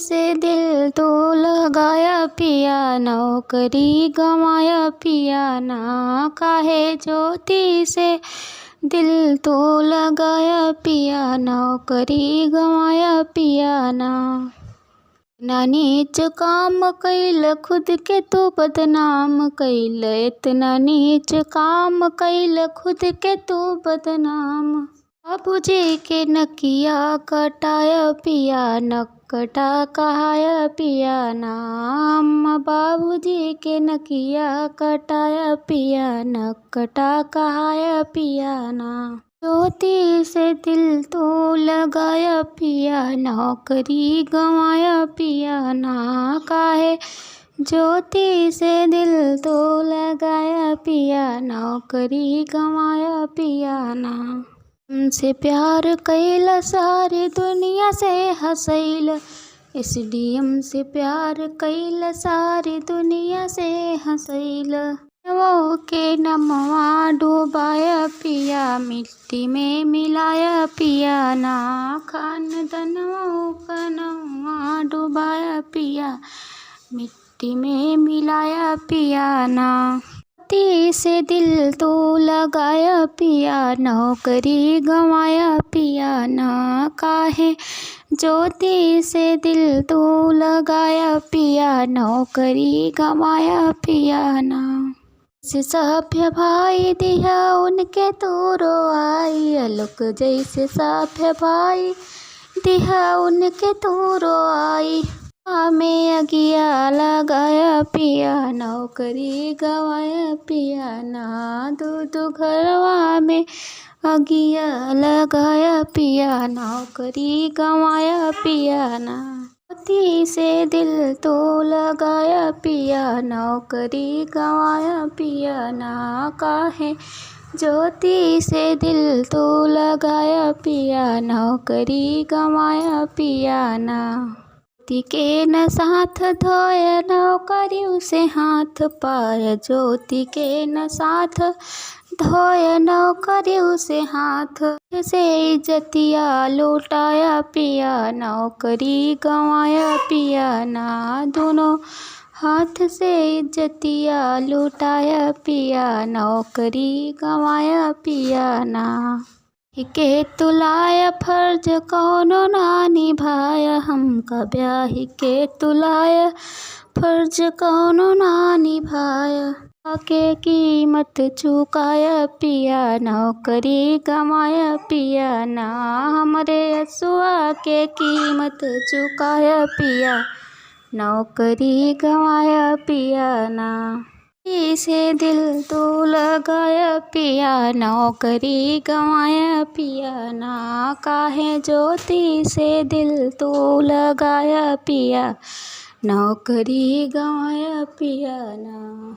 से दिल तो लगाया पिया, नौकरी गंवाया पिया ना। काहे ज्योति से दिल तो लगाया पिया, नौकरी गंवाया पिया ना। इतना नीच काम कैल खुद के तू बदनाम कैल, इतना नीच काम कैल खुद के तू बदनाम। बाबूजी के नकिया कटाया पिया, नकटा कहाया पिया नाम। बाबूजी के नकिया कटाया पिया, नकटा कहाया पिया ना। ज्योति से दिल तो लगाया पिया, नौकरी गंवाया पिया ना। काहे ज्योति से दिल तो लगाया पिया, नौकरी गंवाया पिया ना। हमसे प्यार कैला सारी दुनिया से हंसैल, SDM से प्यार कैला सारी दुनिया से हंसैल। वो के नमवा डुबाया पिया, मिट्टी में मिलाया पिया ना। खानदनवा का नमवा डुबाया पिया, मिट्टी में मिलाया पिया ना। ज्योति से दिल तो लगाया पिया, नौकरी गंवाया पिया ना। काहे ज्योति से दिल तो लगाया पिया, नौकरी गंवाया पिया ना। से सभ्य भाई दिया उनके तो रोआई, आलोक जैसे सभ्य भाई दिया उनके तो रोआई। हमें अगिया लगाया पिया, नौकरी गंवाया पिया ना। दूध घरवा में अगिया लगाया पिया, नौकरी गंवाया पिया ना। ज्योति से दिल तो लगाया पिया, नौकरी गंवाया पिया ना। काहे ज्योति से दिल तो लगाया पिया, नौकरी गंवाया पिया ना। ज्योति के न साथ धोया, नौकरी उसे हाथ पाया। ज्योति के न साथ धोया, नौकरी उसे हाथ से इज्जतिया लुटाया पिया, नौकरी गंवाया पिया ना। दोनों हाथ से इज्जतिया लुटाया पिया, नौकरी गंवाया पिया ना। के तुलाया फर्ज कौनो ना निभाया, हमका ब्याह के तुलाया फर्ज कौनो ना निभाया। के कीमत चुकाया पिया, नौकरी गंवाया पिया ना। हमरे असुआ के कीमत चुकाया पिया, नौकरी गंवाया पिया ना। से दिल तो लगाया पिया, नौकरी गंवाया पिया ना। काहे ज्योति से दिल तो लगाया पिया, नौकरी गंवाया पिया ना।